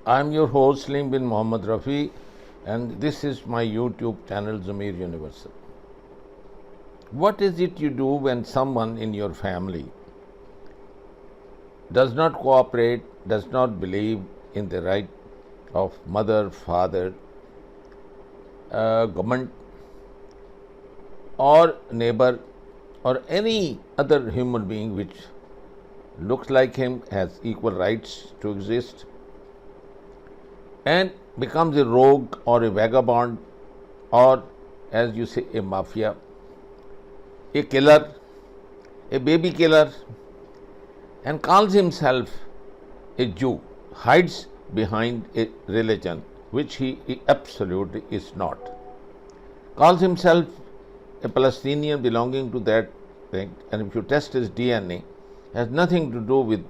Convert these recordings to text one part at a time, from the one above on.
I am your host Salim bin Mohammed Rafi, and this is my YouTube channel Zamir Universal. What is it you do when someone in your family does not cooperate, does not believe in the right of mother, father, government, or neighbor, or any other human being which looks like him, has equal rights to exist, and becomes a rogue or a vagabond, or as you say, a mafia, a killer, a baby killer, and calls himself a Jew, hides behind a religion which he absolutely is not, calls himself a Palestinian belonging to that thing, and if you test his DNA, has nothing to do with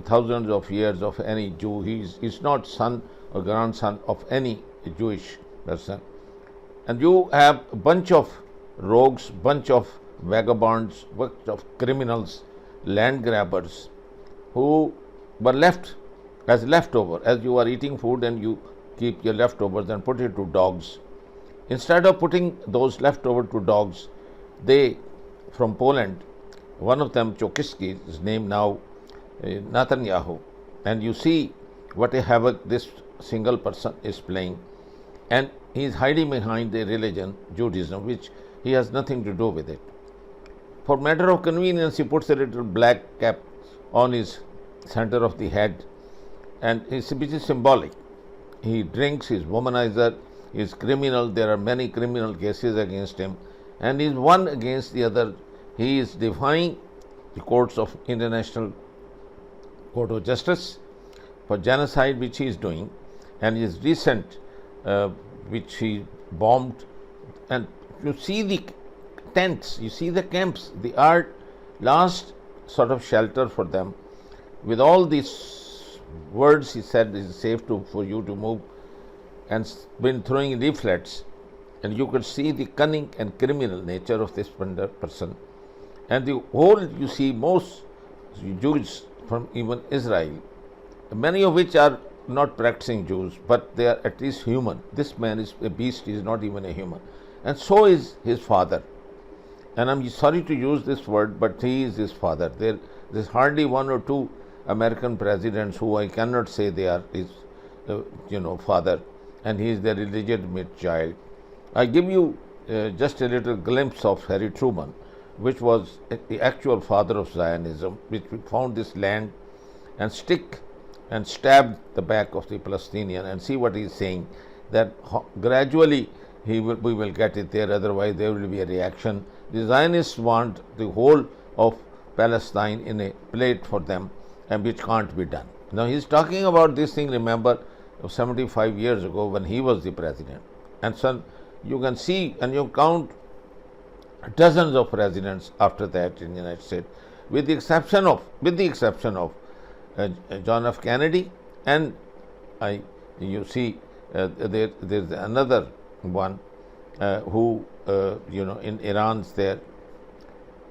thousands of years of any Jew. He is not son or grandson of any Jewish person. And you have a bunch of rogues, bunch of vagabonds, bunch of criminals, land grabbers, who were left as leftover, as you are eating food and you keep your leftovers and put it to dogs. Instead of putting those leftover to dogs, they, from Poland, one of them, Chokiski, his name now Netanyahu, and you see what a havoc this single person is playing, and he is hiding behind the religion, Judaism, which he has nothing to do with it. For matter of convenience, he puts a little black cap on his center of the head, and which is symbolic. He drinks, he is womanizer, he is criminal, there are many criminal cases against him, and he is one against the other. He is defying the courts of International Court of Justice for genocide which he is doing, and his recent which he bombed, and you see the tents, you see the camps, the last sort of shelter for them. With all these words, he said it is safe for you to move, and been throwing leaflets, and you could see the cunning and criminal nature of this person. And the whole, you see, most Jews from even Israel, many of which are not practicing Jews, but they are at least human. This man is a beast, he is not even a human. And so is his father. And I'm sorry to use this word, but he is his father. There's hardly one or two American presidents who I cannot say they are his father, and he is their illegitimate child. I give you just a little glimpse of Harry Truman, which was the actual father of Zionism, which found this land and stabbed the back of the Palestinian, and see what he is saying, that gradually we will get it there, otherwise there will be a reaction. The Zionists want the whole of Palestine in a plate for them, and which can't be done. Now he is talking about this thing, remember, 75 years ago when he was the president. And so you can see, and you count dozens of presidents after that in the United States, with the exception of John F. Kennedy, and you see there's another one who in Iran's there,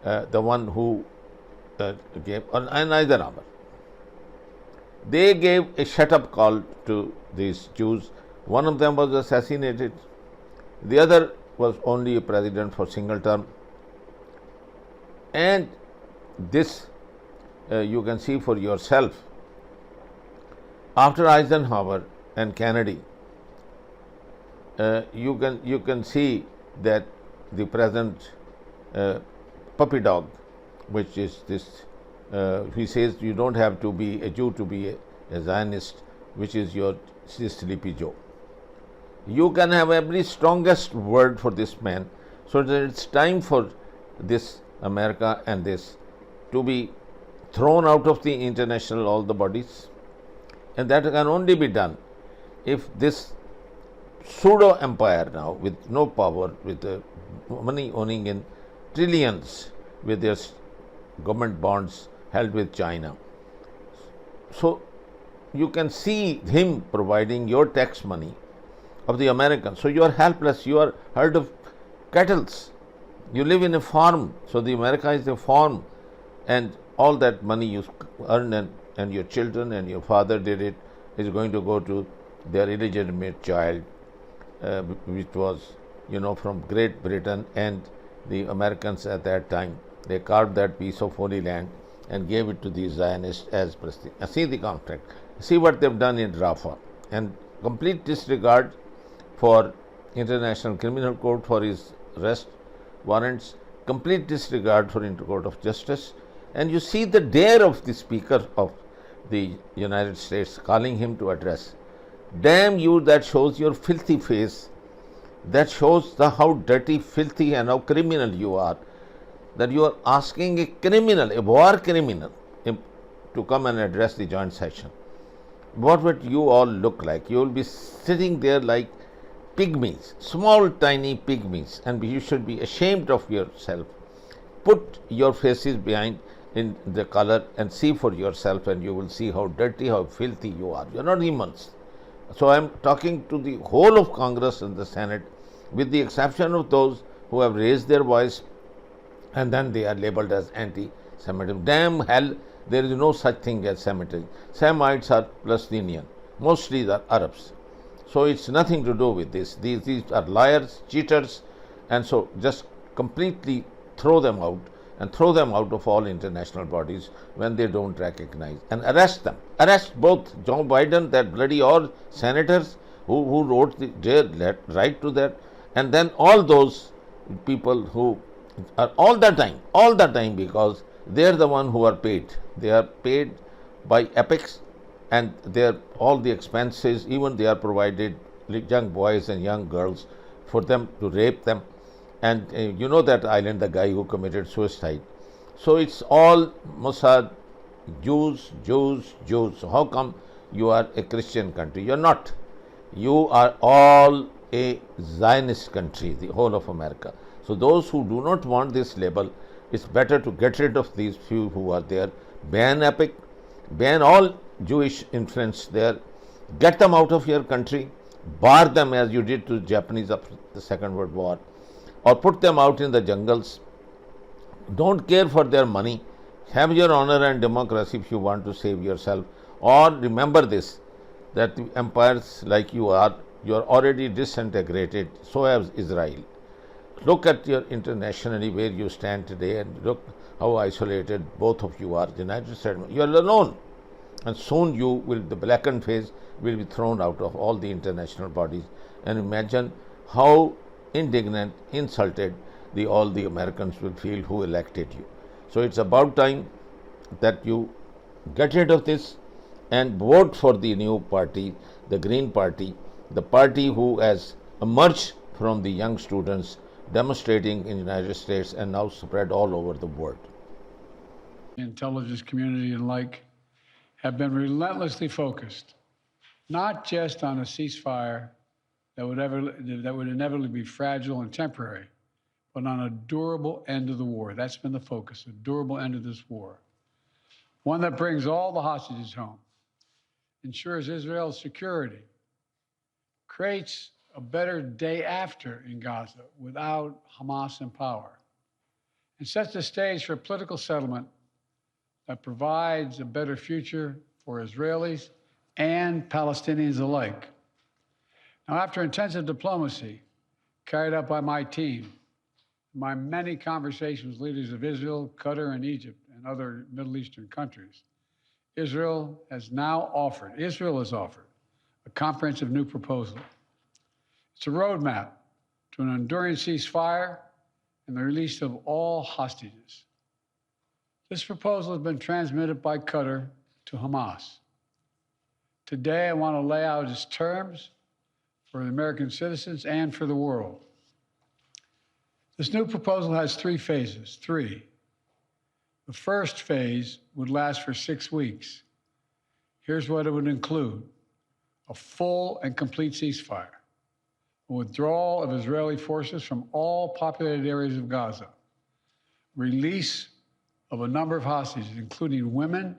the one who gave, and Eisenhower. They gave a shut-up call to these Jews. One of them was assassinated. The other was only a president for single term. And this you can see for yourself. After Eisenhower and Kennedy, you can see that the present puppy dog, which is this, he says you don't have to be a Jew to be a Zionist, which is your Sleepy Joe. You can have every strongest word for this man, so that it's time for this America and this to be thrown out of the international, all the bodies, and that can only be done if this pseudo empire now, with no power, with the money owning in trillions, with their government bonds held with China. So you can see him providing your tax money of the Americans. So you are helpless, you are herd of cattle. You live in a farm, so the America is a farm, and all that money you earn, and your children and your father did it is going to go to their illegitimate child, which was, from Great Britain, and the Americans at that time, they carved that piece of Holy Land and gave it to the Zionists as prestige. See the conflict. See what they've done in Rafah, and complete disregard for International Criminal Court for his arrest warrants, complete disregard for Intercourt of Justice, and you see the dare of the Speaker of the United States calling him to address. Damn you, that shows your filthy face. That shows how dirty, filthy, and how criminal you are. That you are asking a criminal, a war criminal, to come and address the joint session. What would you all look like? You will be sitting there like pygmies, small, tiny pygmies, and you should be ashamed of yourself. Put your faces behind in the color and see for yourself, and you will see how dirty, how filthy you are. You are not humans. So I am talking to the whole of Congress and the Senate, with the exception of those who have raised their voice and then they are labeled as anti-Semitism. Damn hell, there is no such thing as Semitism. Semites are Palestinian, mostly the Arabs. So it's nothing to do with this. These are liars, cheaters, and so just completely throw them out, and throw them out of all international bodies when they don't recognize, and arrest them. Arrest both Joe Biden, that bloody, or senators who wrote their right to that, and then all those people who are all the time, because they are the one who are paid. They are paid by epics, and all the expenses, even they are provided young boys and young girls for them to rape them. And you know that island, the guy who committed suicide. So it's all Mossad, Jews. So how come you are a Christian country? You're not. You are all a Zionist country, the whole of America. So those who do not want this label, it's better to get rid of these few who are there. Ban epic, ban all Jewish influence there, get them out of your country, bar them as you did to the Japanese after the Second World War, or put them out in the jungles. Don't care for their money. Have your honor and democracy if you want to save yourself. Or remember this, that the empires like you are already disintegrated, so has Israel. Look at your internationally where you stand today, and look how isolated both of you are. The United States, you are alone. And soon you will, the blackened face will be thrown out of all the international bodies. And imagine how indignant, insulted all the Americans will feel who elected you. So it's about time that you get rid of this and vote for the new party, the Green Party, the party who has emerged from the young students demonstrating in the United States and now spread all over the world. The intelligence community and like have been relentlessly focused, not just on a ceasefire that would inevitably be fragile and temporary, but on a durable end of the war. That's been the focus, a durable end of this war. One that brings all the hostages home, ensures Israel's security, creates a better day after in Gaza without Hamas in power, and sets the stage for a political settlement that provides a better future for Israelis and Palestinians alike. Now, after intensive diplomacy carried out by my team, my many conversations with leaders of Israel, Qatar, and Egypt, and other Middle Eastern countries, Israel has offered a comprehensive new proposal. It's a roadmap to an enduring ceasefire and the release of all hostages. This proposal has been transmitted by Qatar to Hamas. Today, I want to lay out its terms for the American citizens and for the world. This new proposal has 3 phases. The first phase would last for 6 weeks. Here's what it would include: a full and complete ceasefire, a withdrawal of Israeli forces from all populated areas of Gaza, release of a number of hostages, including women,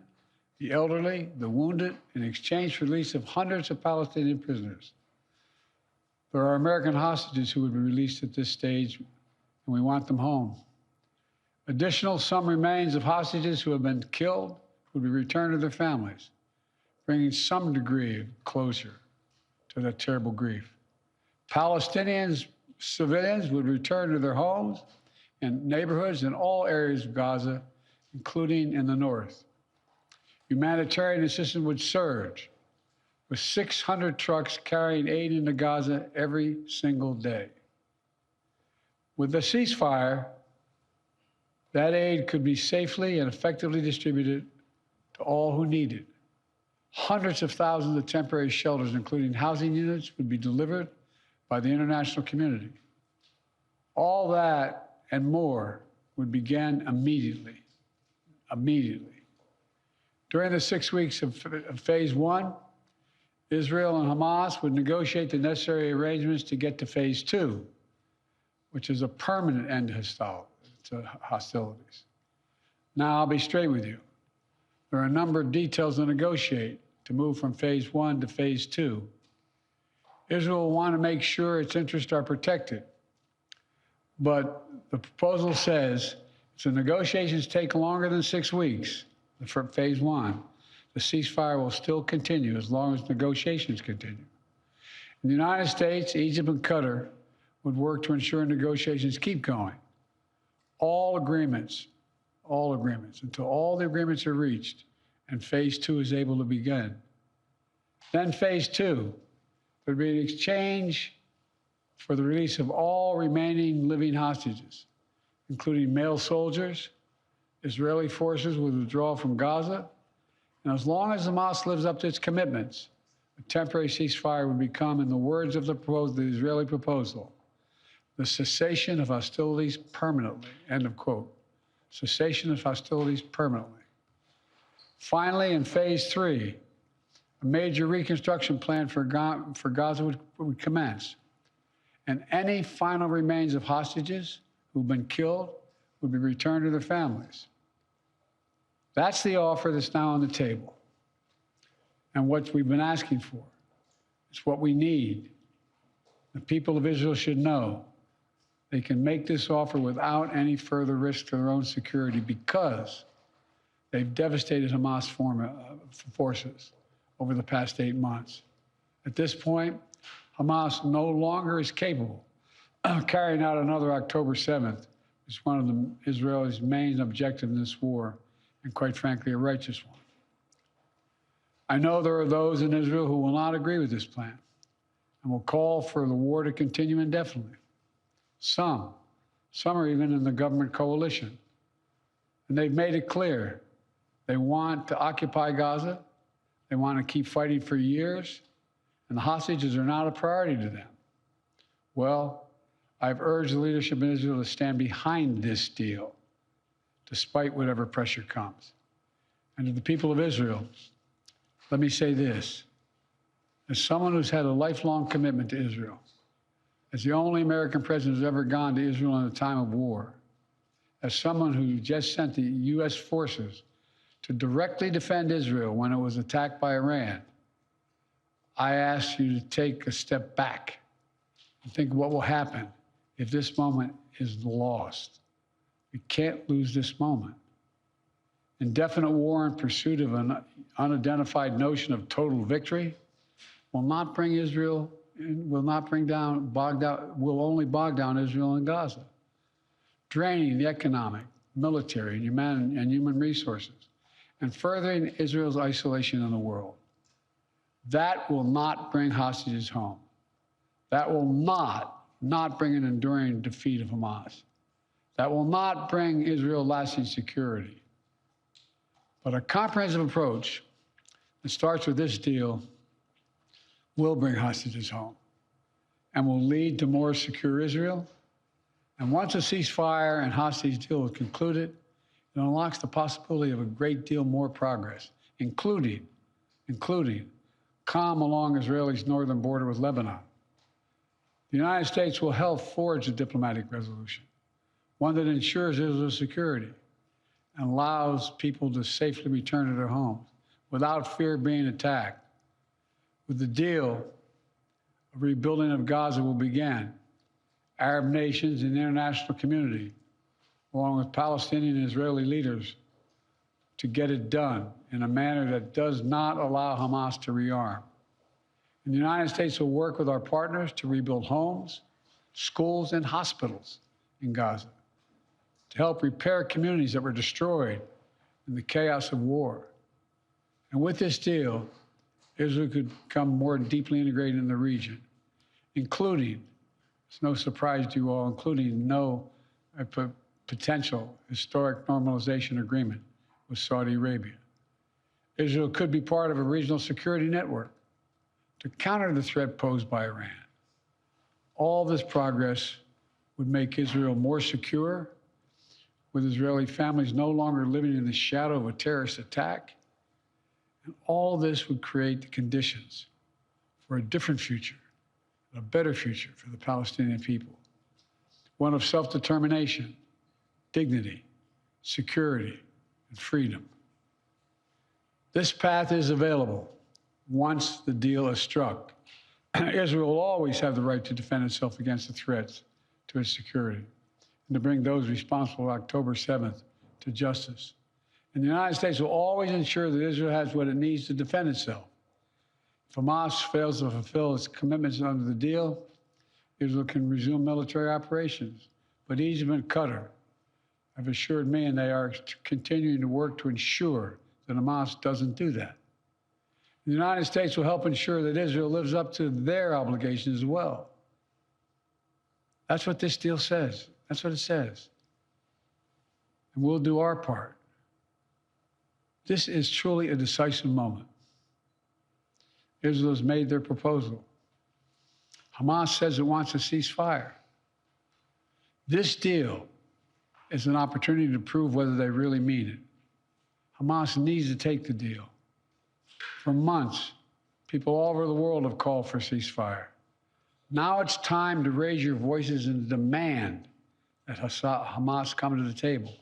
the elderly, the wounded, in exchange for release of hundreds of Palestinian prisoners. There are American hostages who would be released at this stage, and we want them home. Additional, some remains of hostages who have been killed would be returned to their families. bringing some degree of closure to that terrible grief. Palestinians, civilians would return to their homes and neighborhoods in all areas of Gaza, including in the north. Humanitarian assistance would surge, with 600 trucks carrying aid into Gaza every single day. With the ceasefire, that aid could be safely and effectively distributed to all who need it. Hundreds of thousands of temporary shelters, including housing units, would be delivered by the international community. All that and more would begin immediately. During the 6 weeks of phase one, Israel and Hamas would negotiate the necessary arrangements to get to phase two, which is a permanent end to hostilities. Now, I'll be straight with you. There are a number of details to negotiate to move from phase one to phase two. Israel will want to make sure its interests are protected. But the proposal says if the negotiations take longer than 6 weeks for phase one, the ceasefire will still continue as long as negotiations continue. In the United States, Egypt, and Qatar would work to ensure negotiations keep going. All agreements, until all the agreements are reached and phase two is able to begin. Then phase two, there'd be an exchange for the release of all remaining living hostages, including male soldiers. Israeli forces would withdraw from Gaza, and as long as Hamas lives up to its commitments, a temporary ceasefire would become, in the words of the Israeli proposal, the cessation of hostilities permanently, end of quote. Cessation of hostilities permanently. Finally, in phase three, a major reconstruction plan for Gaza would commence, and any final remains of hostages who've been killed would be returned to their families. That's the offer that's now on the table, and what we've been asking for. It's what we need. The people of Israel should know they can make this offer without any further risk to their own security because they've devastated Hamas forces over the past 8 months. At this point, Hamas no longer is capable of carrying out another October 7th. It's one of Israel's main objectives in this war, and quite frankly, a righteous one. I know there are those in Israel who will not agree with this plan and will call for the war to continue indefinitely. Some are even in the government coalition. And they've made it clear they want to occupy Gaza, they want to keep fighting for years, and the hostages are not a priority to them. Well, I've urged the leadership in Israel to stand behind this deal, despite whatever pressure comes. And to the people of Israel, let me say this. As someone who's had a lifelong commitment to Israel, as the only American president who's ever gone to Israel in a time of war, as someone who just sent the U.S. forces to directly defend Israel when it was attacked by Iran, I ask you to take a step back and think what will happen if this moment is lost. We can't lose this moment. Indefinite war in pursuit of an unidentified notion of total victory will not bring Israel, will only bog down Israel and Gaza, draining the economic, military, and human resources, and furthering Israel's isolation in the world. That will not bring hostages home. That will not bring an enduring defeat of Hamas. That will not bring Israel lasting security. But a comprehensive approach that starts with this deal will bring hostages home and will lead to more secure Israel. And once a ceasefire and hostage deal is concluded, it unlocks the possibility of a great deal more progress, including calm along Israel's northern border with Lebanon. The United States will help forge a diplomatic resolution, one that ensures Israel's security and allows people to safely return to their homes without fear of being attacked. With the deal, a rebuilding of Gaza will begin. Arab nations and the international community, along with Palestinian and Israeli leaders, to get it done in a manner that does not allow Hamas to rearm. And the United States will work with our partners to rebuild homes, schools, and hospitals in Gaza, to help repair communities that were destroyed in the chaos of war. And with this deal, Israel could become more deeply integrated in the region, including, it's no surprise to you all, including potential historic normalization agreement with Saudi Arabia. Israel could be part of a regional security network to counter the threat posed by Iran. All this progress would make Israel more secure, with Israeli families no longer living in the shadow of a terrorist attack. And all this would create the conditions for a different future, a better future for the Palestinian people. One of self-determination, dignity, security, and freedom. This path is available once the deal is struck. Israel will always have the right to defend itself against the threats to its security and to bring those responsible October 7th to justice. And the United States will always ensure that Israel has what it needs to defend itself. If Hamas fails to fulfill its commitments under the deal, Israel can resume military operations. But Egypt and Qatar have assured me, and they are continuing to work to ensure that Hamas doesn't do that. The United States will help ensure that Israel lives up to their obligations as well. That's what this deal says. That's what it says. And we'll do our part. This is truly a decisive moment. Israel has made their proposal. Hamas says it wants a ceasefire. This deal is an opportunity to prove whether they really mean it. Hamas needs to take the deal. For months, people all over the world have called for ceasefire. Now it's time to raise your voices and demand that Hamas come to the table,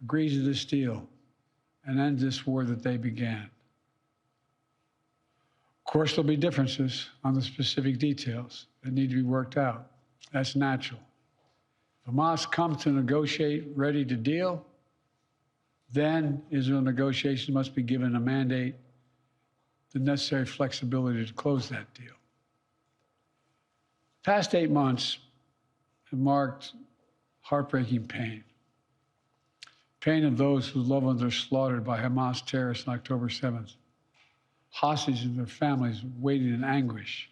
agrees to this deal, and end this war that they began. Of course, there'll be differences on the specific details that need to be worked out. That's natural. If Hamas comes to negotiate, ready to deal, then Israel negotiations must be given a mandate, the necessary flexibility to close that deal. The past 8 months have marked heartbreaking pain. Pain of those whose loved ones are slaughtered by Hamas terrorists on October 7th. Hostages and their families waiting in anguish.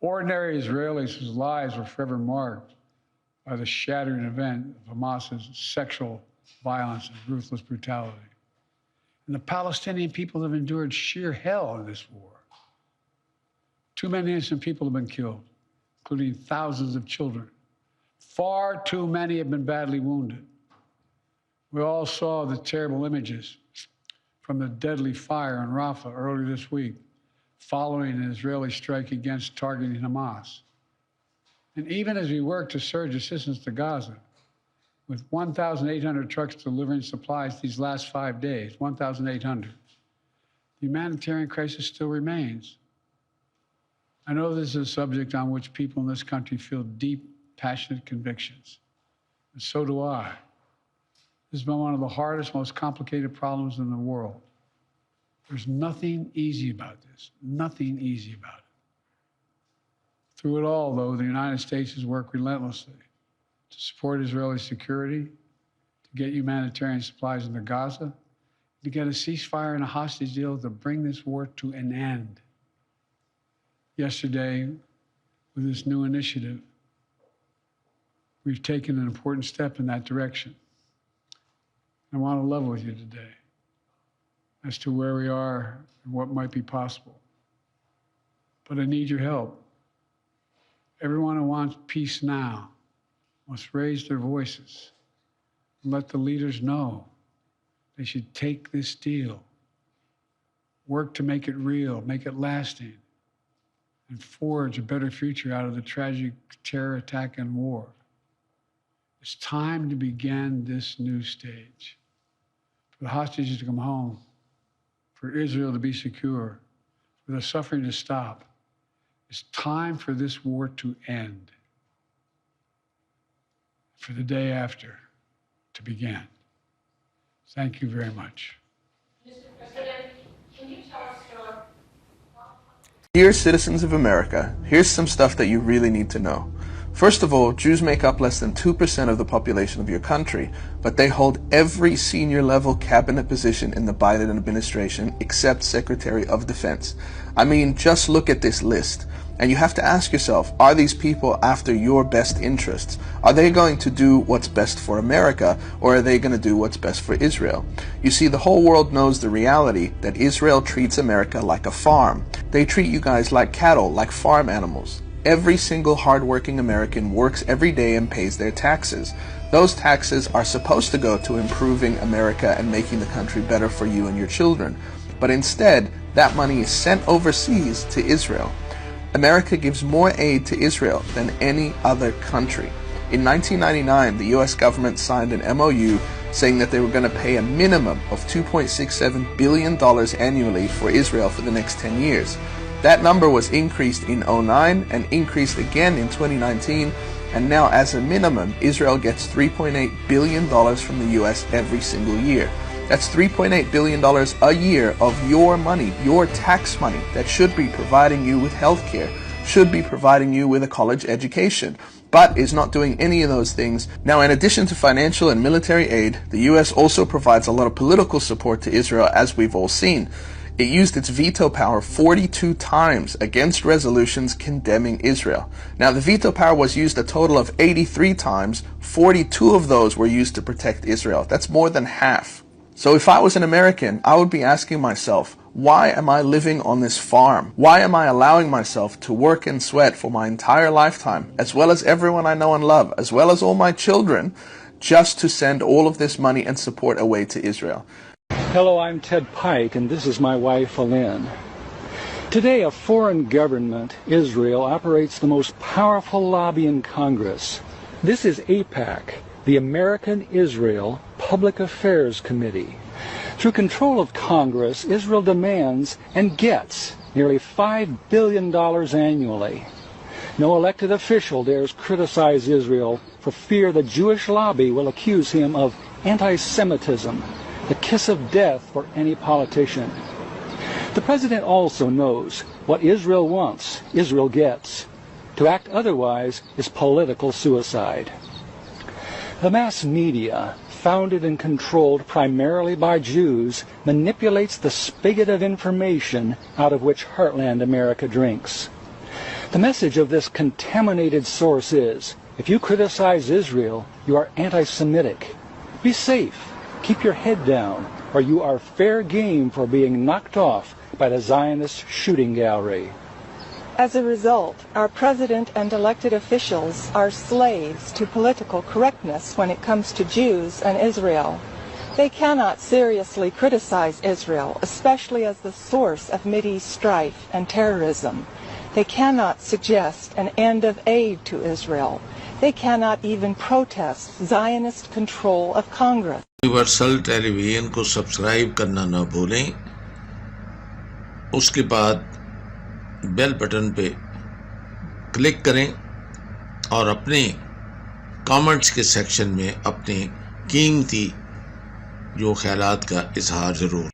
Ordinary Israelis whose lives were forever marked by the shattering event of Hamas's sexual violence and ruthless brutality. And the Palestinian people have endured sheer hell in this war. Too many innocent people have been killed, including thousands of children. Far too many have been badly wounded. We all saw the terrible images from the deadly fire in Rafah earlier this week, following an Israeli strike against targeting Hamas. And even as we work to surge assistance to Gaza, with 1,800 trucks delivering supplies these last 5 days, 1,800, the humanitarian crisis still remains. I know this is a subject on which people in this country feel deep, passionate convictions, and so do I. This has been one of the hardest, most complicated problems in the world. There's nothing easy about this, nothing easy about it. Through it all, though, the United States has worked relentlessly to support Israeli security, to get humanitarian supplies into Gaza, to get a ceasefire and a hostage deal to bring this war to an end. Yesterday, with this new initiative, we've taken an important step in that direction. I want to level with you today as to where we are and what might be possible. But I need your help. Everyone who wants peace now must raise their voices and let the leaders know they should take this deal, work to make it real, make it lasting, and forge a better future out of the tragic terror attack and war. It's time to begin this new stage. For the hostages to come home, for Israel to be secure, for the suffering to stop. It's time for this war to end, for the day after to begin. Thank you very much. Mr. President, can you tell us Dear citizens of America, here's some stuff that you really need to know. First of all, Jews make up less than 2% of the population of your country, but they hold every senior level cabinet position in the Biden administration except Secretary of Defense. I mean, just look at this list. And you have to ask yourself, are these people after your best interests? Are they going to do what's best for America, or are they going to do what's best for Israel? You see, the whole world knows the reality that Israel treats America like a farm. They treat you guys like cattle, like farm animals. Every single hardworking American works every day and pays their taxes. Those taxes are supposed to go to improving America and making the country better for you and your children. But instead, that money is sent overseas to Israel. America gives more aid to Israel than any other country. In 1999, the US government signed an MOU saying that they were going to pay a minimum of $2.67 billion annually for Israel for the next 10 years. That number was increased in 2009 and increased again in 2019, and now as a minimum, Israel gets $3.8 billion from the US every single year. That's $3.8 billion a year of your money, your tax money, that should be providing you with health care, should be providing you with a college education, but is not doing any of those things. Now, in addition to financial and military aid, the US also provides a lot of political support to Israel, as we've all seen. It used its veto power 42 times against resolutions condemning Israel. Now, the veto power was used a total of 83 times. 42 of those were used to protect Israel. That's more than half. So if I was an American, I would be asking myself, why am I living on this farm? Why am I allowing myself to work and sweat for my entire lifetime, as well as everyone I know and love, as well as all my children, just to send all of this money and support away to Israel? Hello, I'm Ted Pike, and this is my wife, Alin. Today, a foreign government, Israel, operates the most powerful lobby in Congress. This is AIPAC, the American Israel Public Affairs Committee. Through control of Congress, Israel demands and gets nearly $5 billion annually. No elected official dares criticize Israel for fear the Jewish lobby will accuse him of anti-Semitism, the kiss of death for any politician. The president also knows what Israel wants, Israel gets. To act otherwise is political suicide. The mass media, founded and controlled primarily by Jews, manipulates the spigot of information out of which heartland America drinks. The message of this contaminated source is, if you criticize Israel, you are anti-Semitic. Be safe. Keep your head down, or you are fair game for being knocked off by the Zionist shooting gallery. As a result, our president and elected officials are slaves to political correctness when it comes to Jews and Israel. They cannot seriously criticize Israel, especially as the source of Mideast strife and terrorism. They cannot suggest an end of aid to Israel. They cannot even protest Zionist control of Congress. Universal television को subscribe करना ना भूलें। उसके बाद bell button पे click करें और अपने कमेंट्स के सेक्शन में अपने कीमती जो ख्यालात का इजहार ज़रूर